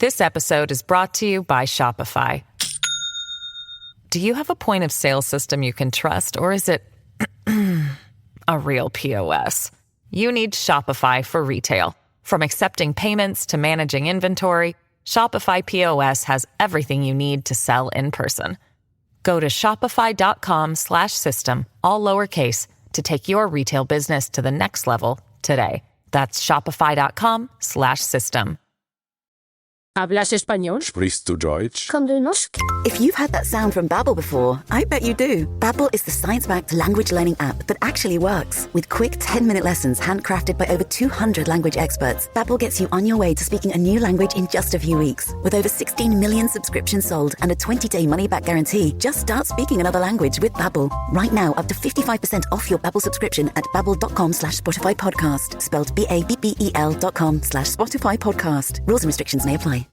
This episode is brought to you by Shopify. Do you have a point of sale system you can trust, or is it a real POS? You need Shopify for retail. From accepting payments to managing inventory, Shopify POS has everything you need to sell in person. Go to shopify.com/system, all lowercase, to take your retail business to the next level today. That's shopify.com/system. ¿Hablas español? Sprichst du Deutsch? Kan du norsk? If you've had that sound from Babbel before, I bet you do. Babbel is the science-backed language learning app that actually works. With quick 10-minute lessons handcrafted by over 200 language experts, Babbel gets you on your way to speaking a new language in just a few weeks. With over 16 million subscriptions sold and a 20-day money-back guarantee, just start speaking another language with Babbel. Right now, up to 55% off your Babbel subscription at babbel.com/Spotify podcast. Spelled BABBEL.com/Spotify podcast. Rules and restrictions may apply.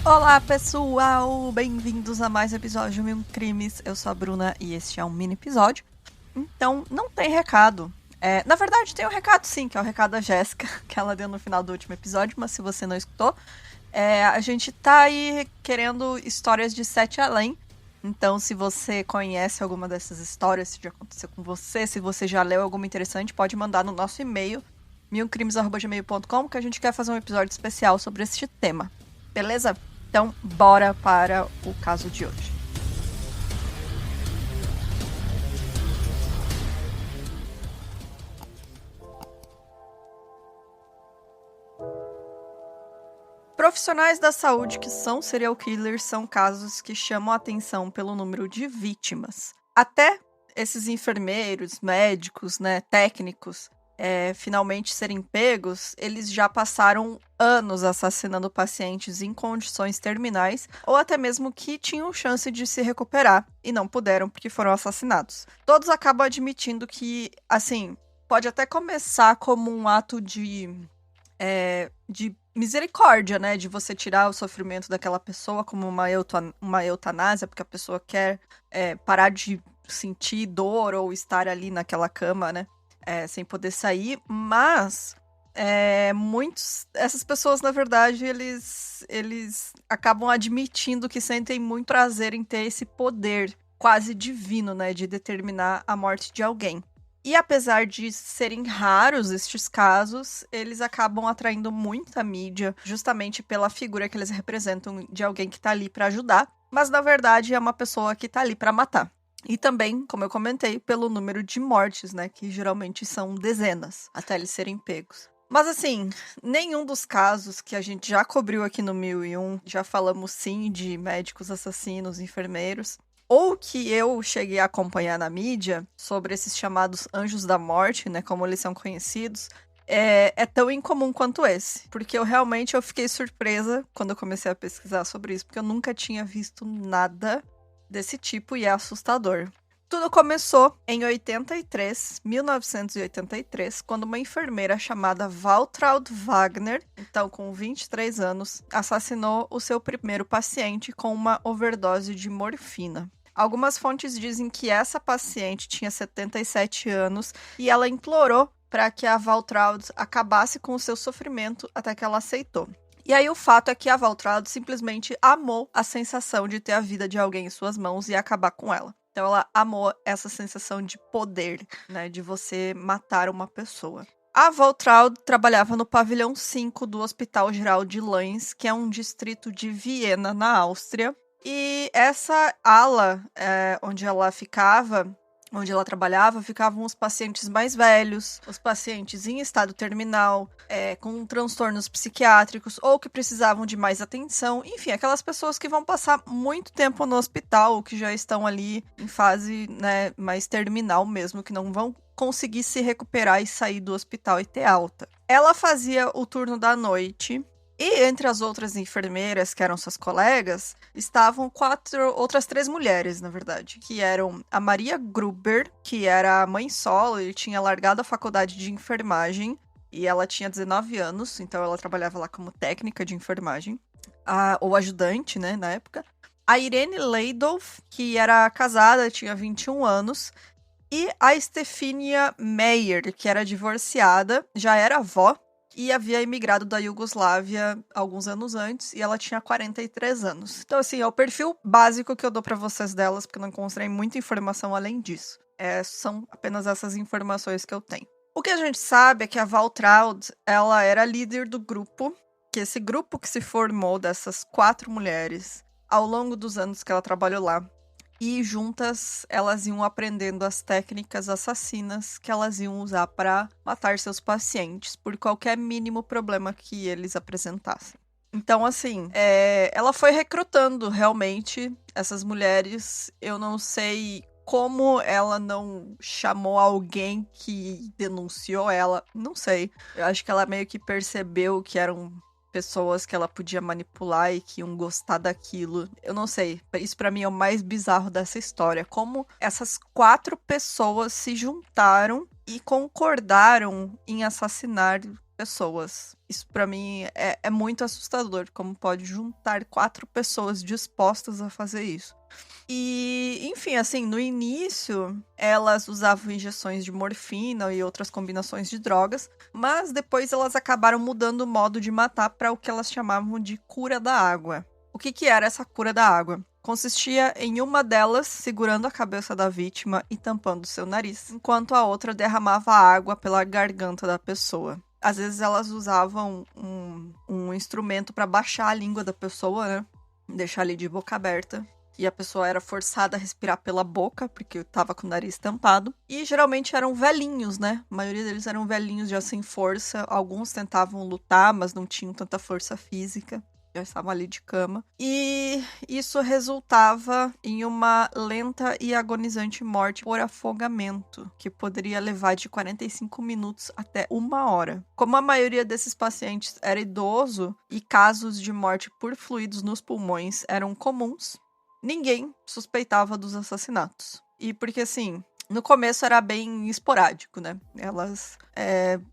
Olá pessoal, bem-vindos a mais um episódio de Mil Crimes. Eu sou a Bruna e este é um mini episódio. Então, não tem recado. Na verdade, tem um recado sim, que é o recado da Jéssica, que ela deu no final do último episódio, mas se você não escutou, a gente tá aí querendo histórias de Sete Além. Então, se você conhece alguma dessas histórias, se já aconteceu com você, se você já leu alguma interessante, pode mandar no nosso e-mail, milcrimes@gmail.com, que a gente quer fazer um episódio especial sobre este tema. Beleza? Então, bora para o caso de hoje. Profissionais da saúde que são serial killers são casos que chamam a atenção pelo número de vítimas. Até esses enfermeiros, médicos, técnicos, finalmente serem pegos, eles já passaram anos assassinando pacientes em condições terminais ou até mesmo que tinham chance de se recuperar e não puderam porque foram assassinados. Todos acabam admitindo que, assim, pode até começar como um ato de misericórdia, de você tirar o sofrimento daquela pessoa, como uma eutanásia, porque a pessoa quer parar de sentir dor ou estar ali naquela cama, sem poder sair, mas essas pessoas, na verdade, eles acabam admitindo que sentem muito prazer em ter esse poder quase divino, de determinar a morte de alguém. E apesar de serem raros estes casos, eles acabam atraindo muita mídia, justamente pela figura que eles representam de alguém que tá ali pra ajudar, mas na verdade é uma pessoa que tá ali pra matar. E também, como eu comentei, pelo número de mortes, que geralmente são dezenas, até eles serem pegos. Mas assim, nenhum dos casos que a gente já cobriu aqui no 1001, já falamos sim de médicos assassinos, enfermeiros, ou que eu cheguei a acompanhar na mídia, sobre esses chamados anjos da morte, como eles são conhecidos, é tão incomum quanto esse. Porque eu fiquei surpresa quando eu comecei a pesquisar sobre isso, porque eu nunca tinha visto nada desse tipo e é assustador. Tudo começou em 1983, quando uma enfermeira chamada Waltraud Wagner, então com 23 anos, assassinou o seu primeiro paciente com uma overdose de morfina. Algumas fontes dizem que essa paciente tinha 77 anos e ela implorou para que a Waltraud acabasse com o seu sofrimento até que ela aceitou. E aí o fato é que a Waltraud simplesmente amou a sensação de ter a vida de alguém em suas mãos e acabar com ela. Então ela amou essa sensação de poder, de você matar uma pessoa. A Waltraud trabalhava no pavilhão 5 do Hospital Geral de Linz, que é um distrito de Viena, na Áustria. E essa ala onde ela trabalhava, ficavam os pacientes mais velhos, os pacientes em estado terminal, com transtornos psiquiátricos ou que precisavam de mais atenção. Enfim, aquelas pessoas que vão passar muito tempo no hospital ou que já estão ali em fase mais terminal mesmo, que não vão conseguir se recuperar e sair do hospital e ter alta. Ela fazia o turno da noite. E entre as outras enfermeiras, que eram suas colegas, estavam outras 3 mulheres, na verdade. Que eram a Maria Gruber, que era mãe solo e tinha largado a faculdade de enfermagem. E ela tinha 19 anos, então ela trabalhava lá como técnica de enfermagem. Ou ajudante, na época. a Irene Leidolf, que era casada, tinha 21 anos, e a Stefania Meyer, que era divorciada, já era avó, e havia emigrado da Iugoslávia alguns anos antes, e ela tinha 43 anos. Então, assim, é o perfil básico que eu dou pra vocês delas, porque eu não encontrei muita informação além disso. São apenas essas informações que eu tenho. O que a gente sabe é que a Waltraud, ela era líder do grupo, que esse grupo que se formou dessas 4 mulheres ao longo dos anos que ela trabalhou lá. E juntas elas iam aprendendo as técnicas assassinas que elas iam usar para matar seus pacientes por qualquer mínimo problema que eles apresentassem. Então, assim, ela foi recrutando realmente essas mulheres. Eu não sei como ela não chamou alguém que denunciou ela. Não sei. Eu acho que ela meio que percebeu que eram pessoas que ela podia manipular e que iam gostar daquilo. Eu não sei. Isso pra mim é o mais bizarro dessa história. Como essas 4 pessoas se juntaram e concordaram em assassinar pessoas. Isso pra mim é muito assustador. Como pode juntar 4 pessoas dispostas a fazer isso. E, enfim, assim, no início, elas usavam injeções de morfina e outras combinações de drogas, mas depois elas acabaram mudando o modo de matar para o que elas chamavam de cura da água. O que era essa cura da água? Consistia em uma delas segurando a cabeça da vítima e tampando seu nariz, enquanto a outra derramava água pela garganta da pessoa. Às vezes elas usavam um instrumento para baixar a língua da pessoa, né? Deixar ali de boca aberta. E a pessoa era forçada a respirar pela boca, porque tava com o nariz tampado. E geralmente eram velhinhos, né? A maioria deles eram velhinhos já sem força. Alguns tentavam lutar, mas não tinham tanta força física. Já estavam ali de cama. E isso resultava em uma lenta e agonizante morte por afogamento, que poderia levar de 45 minutos até 1 hora. Como a maioria desses pacientes era idoso e casos de morte por fluidos nos pulmões eram comuns, ninguém suspeitava dos assassinatos. E porque, assim, no começo era bem esporádico, né? Elas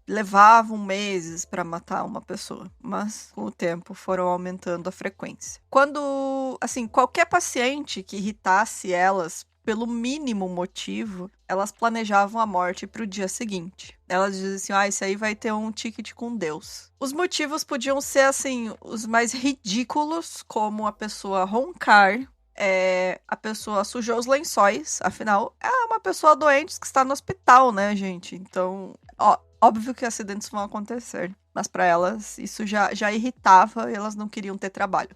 levavam meses para matar uma pessoa, mas com o tempo foram aumentando a frequência. Quando, assim, qualquer paciente que irritasse elas, pelo mínimo motivo, elas planejavam a morte para o dia seguinte. Elas diziam assim, isso aí vai ter um ticket com Deus. Os motivos podiam ser, assim, os mais ridículos, como a pessoa roncar, a pessoa sujou os lençóis, afinal, é uma pessoa doente que está no hospital, né, gente? Então, óbvio que acidentes vão acontecer, mas para elas isso já irritava e elas não queriam ter trabalho.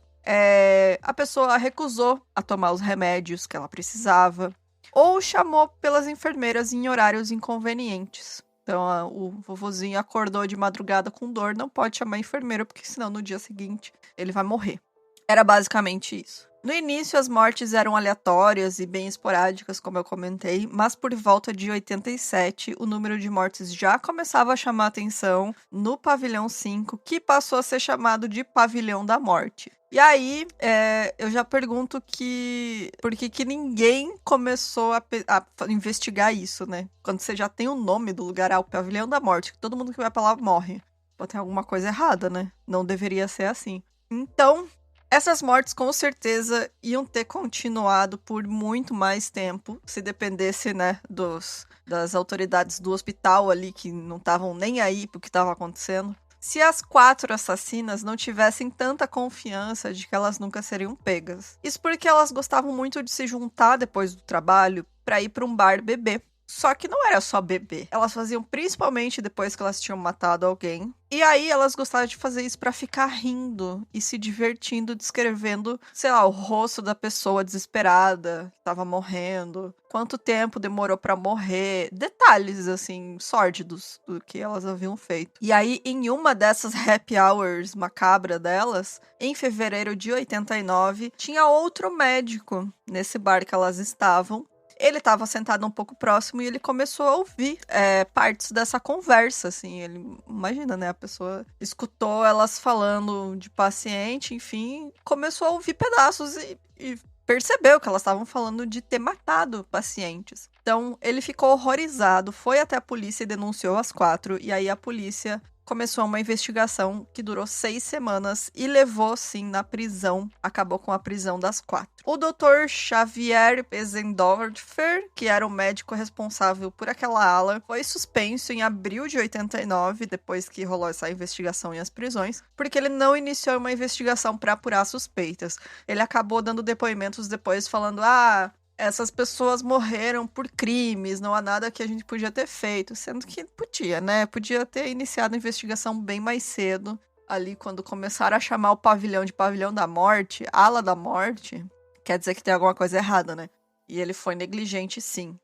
A pessoa recusou a tomar os remédios que ela precisava, ou chamou pelas enfermeiras em horários inconvenientes. Então, o vovozinho acordou de madrugada com dor, não pode chamar a enfermeira, porque senão no dia seguinte ele vai morrer. Era basicamente isso. No início, as mortes eram aleatórias e bem esporádicas, como eu comentei, mas por volta de 87, o número de mortes já começava a chamar atenção no Pavilhão 5, que passou a ser chamado de Pavilhão da Morte. E aí, eu já pergunto por que ninguém começou a investigar isso, né? Quando você já tem o nome do lugar, o Pavilhão da Morte, que todo mundo que vai pra lá morre. Pode ter alguma coisa errada, né? Não deveria ser assim. Então, essas mortes com certeza iam ter continuado por muito mais tempo, se dependesse, né, das autoridades do hospital ali, que não estavam nem aí pro que estava acontecendo. Se as 4 assassinas não tivessem tanta confiança de que elas nunca seriam pegas. Isso porque elas gostavam muito de se juntar depois do trabalho para ir para um bar beber. Só que não era só beber. Elas faziam principalmente depois que elas tinham matado alguém. E aí elas gostavam de fazer isso pra ficar rindo e se divertindo, descrevendo, sei lá, o rosto da pessoa desesperada, que tava morrendo, quanto tempo demorou pra morrer, detalhes, assim, sórdidos do que elas haviam feito. E aí, em uma dessas happy hours macabra delas, em fevereiro de 89, tinha outro médico nesse bar que elas estavam. Ele estava sentado um pouco próximo e ele começou a ouvir partes dessa conversa, assim. Ele, imagina, né? A pessoa escutou elas falando de paciente, enfim, começou a ouvir pedaços e percebeu que elas estavam falando de ter matado pacientes. Então, ele ficou horrorizado, foi até a polícia e denunciou as 4, e aí a polícia começou uma investigação que durou 6 semanas e levou, sim, na prisão. Acabou com a prisão das 4. O Dr. Xavier Pezendorfer, que era o médico responsável por aquela ala, foi suspenso em abril de 89, depois que rolou essa investigação em as prisões, porque ele não iniciou uma investigação para apurar suspeitas. Ele acabou dando depoimentos depois falando, essas pessoas morreram por crimes, não há nada que a gente podia ter feito. Sendo que podia, né? Podia ter iniciado a investigação bem mais cedo. Ali, quando começaram a chamar o pavilhão de pavilhão da morte, ala da morte, quer dizer que tem alguma coisa errada, né? E ele foi negligente, sim.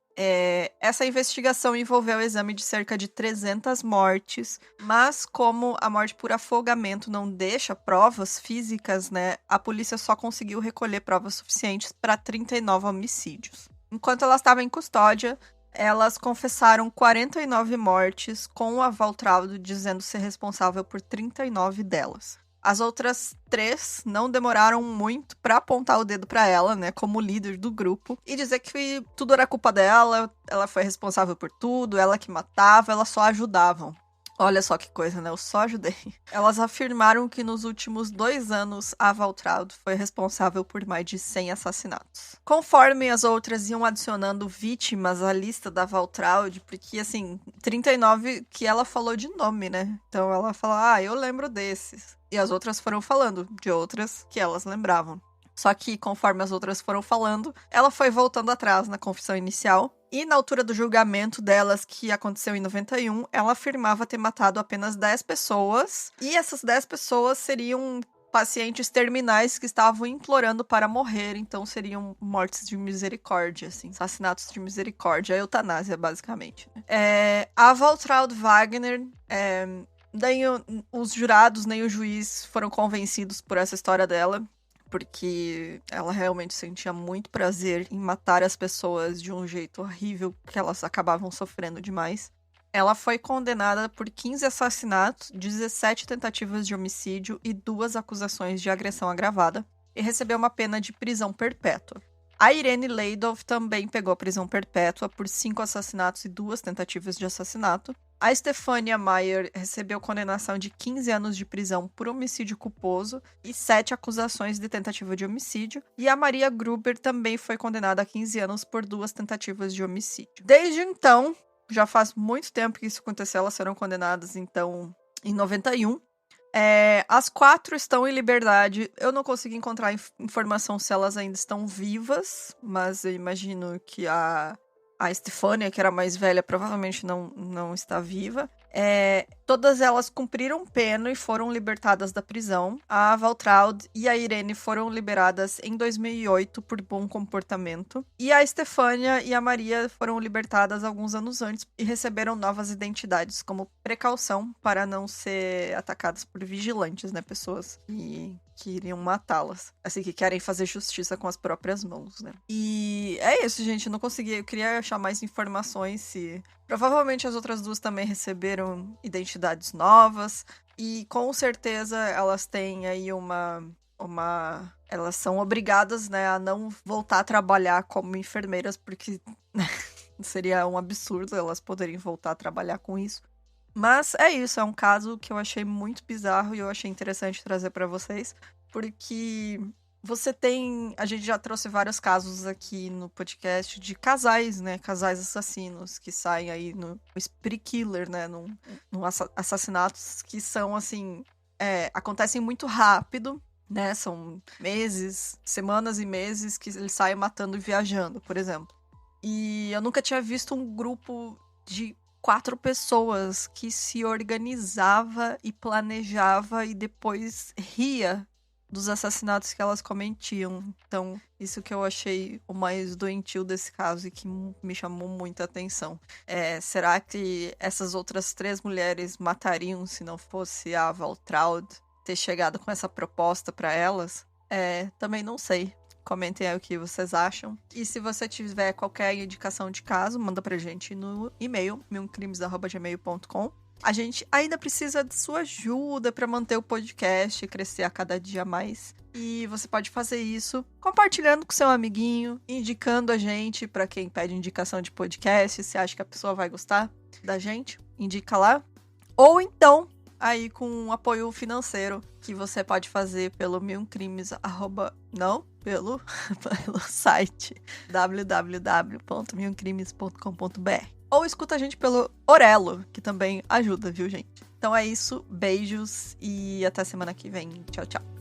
Essa investigação envolveu o exame de cerca de 300 mortes, mas como a morte por afogamento não deixa provas físicas, né, a polícia só conseguiu recolher provas suficientes para 39 homicídios. Enquanto elas estavam em custódia, elas confessaram 49 mortes, com a Valtraudo dizendo ser responsável por 39 delas. As outras 3 não demoraram muito pra apontar o dedo pra ela, né, como líder do grupo, e dizer que tudo era culpa dela, ela foi responsável por tudo, ela que matava, elas só ajudavam. Olha só que coisa, né? Eu só ajudei. Elas afirmaram que nos últimos 2 anos, a Valtraudo foi responsável por mais de 100 assassinatos. Conforme as outras iam adicionando vítimas à lista da Valtraudo, porque, assim, 39 que ela falou de nome, né? Então ela falou, eu lembro desses. E as outras foram falando de outras que elas lembravam. Só que, conforme as outras foram falando, ela foi voltando atrás na confissão inicial. E na altura do julgamento delas, que aconteceu em 91, ela afirmava ter matado apenas 10 pessoas. E essas 10 pessoas seriam pacientes terminais que estavam implorando para morrer. Então seriam mortes de misericórdia, assim, assassinatos de misericórdia, a eutanásia, basicamente. A Valtraud Wagner... Nem os jurados, nem o juiz foram convencidos por essa história dela, porque ela realmente sentia muito prazer em matar as pessoas de um jeito horrível, que elas acabavam sofrendo demais. Ela foi condenada por 15 assassinatos, 17 tentativas de homicídio e 2 acusações de agressão agravada, e recebeu uma pena de prisão perpétua. A Irene Leidolf também pegou prisão perpétua por 5 assassinatos e 2 tentativas de assassinato. A Stefania Meyer recebeu condenação de 15 anos de prisão por homicídio culposo e 7 acusações de tentativa de homicídio. E a Maria Gruber também foi condenada a 15 anos por 2 tentativas de homicídio. Desde então, já faz muito tempo que isso aconteceu, elas foram condenadas, então, em 91. As 4 estão em liberdade. Eu não consegui encontrar informação se elas ainda estão vivas, mas eu imagino que a Stefania, que era mais velha, provavelmente não está viva. Todas elas cumpriram pena e foram libertadas da prisão. A Valtraud e a Irene foram liberadas em 2008 por bom comportamento. E a Stefania e a Maria foram libertadas alguns anos antes e receberam novas identidades como precaução para não ser atacadas por vigilantes, né? Pessoas que iriam matá-las. Assim, que querem fazer justiça com as próprias mãos, né? E é isso, gente. Eu não consegui. Eu queria achar mais informações se... Provavelmente as outras 2 também receberam identidades novas. E com certeza elas têm aí elas são obrigadas, né, a não voltar a trabalhar como enfermeiras, porque seria um absurdo elas poderem voltar a trabalhar com isso. Mas é isso, é um caso que eu achei muito bizarro e eu achei interessante trazer pra vocês, porque você tem... A gente já trouxe vários casos aqui no podcast de casais, né? Casais assassinos que saem aí no spree killer, né? No assassinatos que são, assim... acontecem muito rápido, né? São meses, semanas e meses que eles saem matando e viajando, por exemplo. E eu nunca tinha visto um grupo de 4 pessoas que se organizava e planejava e depois ria dos assassinatos que elas cometiam. Então, isso que eu achei o mais doentio desse caso e que me chamou muita atenção. Será que essas outras 3 mulheres matariam se não fosse a Valtraud ter chegado com essa proposta para elas? Também não sei. Comentem aí o que vocês acham. E se você tiver qualquer indicação de caso, manda pra gente no e-mail, milcrimes@gmail.com. A gente ainda precisa de sua ajuda para manter o podcast crescer a cada dia mais. E você pode fazer isso compartilhando com seu amiguinho, indicando a gente para quem pede indicação de podcast. Se acha que a pessoa vai gostar da gente, indica lá. Ou então, aí com um apoio financeiro que você pode fazer pelo milcrimes, pelo site www.milcrimes.com.br. Ou escuta a gente pelo Orelo, que também ajuda, viu, gente? Então é isso, beijos e até semana que vem. Tchau, tchau.